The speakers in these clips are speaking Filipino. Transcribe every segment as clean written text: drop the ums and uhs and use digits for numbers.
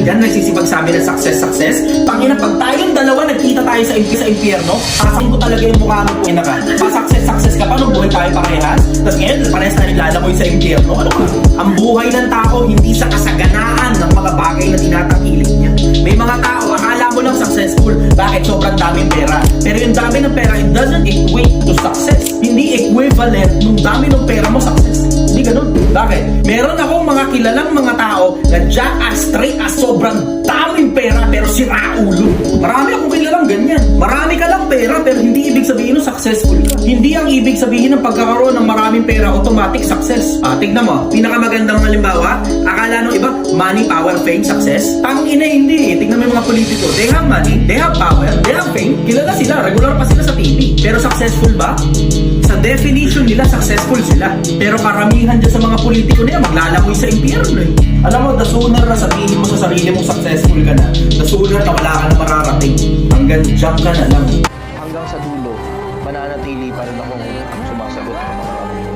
dyan nagsisipagsabi ng success. Tangina, pag tayong dalawa nagkita tayo sa impyerno, sasakin ko talaga yung mukha mo pinakan. Pa-success ka pa nung buhay tayo parehas. Tapos ngayon, parehas na nilalamoy sa impyerno. Ano ka? Ang buhay ng tao hindi sa kasaganaan ng mga bagay na tinatangkilik niya. May mga tao, akala mo lang successful. Bakit? Sobrang daming pera. Pero yung dami ng pera, it doesn't equate to success. Hindi equivalent nung dami ng pera mo success. Hindi ganun. Bakit? Meron akong mga kilalang mga tao na jackass, straight as sobrang daming pera pero sira ulo. Marami akong kilalang ganyan. Marami ka lang pera pero hindi ibig sabihin ng successful ka. Hindi ang ibig sabihin ng pagkakaroon ng maraming pera automatic success. Tignan mo, pinakamagandang halimbawa, akala nung iba, money, power, fame, success. Tangina hindi. Tignan mo yung mga politiko. They have money, they have power, they have fame. Kilala sila, regular pa sila sa TV. Pero successful ba? Sa definition nila, successful sila. Pero karamihan dyan sa mga politiko nila, maglalamoy sa impyerno eh. Alam mo, the sooner na sabihin mo sa sarili mong successful ka na, the sooner na wala ka na mararating. Hanggang jump ka na lang. Hanggang sa dulo, mananatili pa rin akong sumasagot ng mga tanong.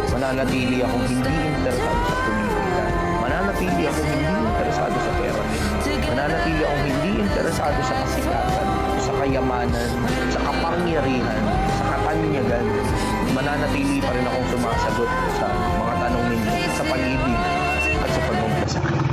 Mananatili akong hindi interesado sa politika. Mananatili akong hindi interesado sa pera. Mananatili akong hindi interesado sa kasikatan, sa kayamanan, sa kapangyarihan, sa katanyagan. Mananatili pa rin akong sumasagot sa mga tanong ninyo sa pag-ibig at sa pagmamahal sa akin.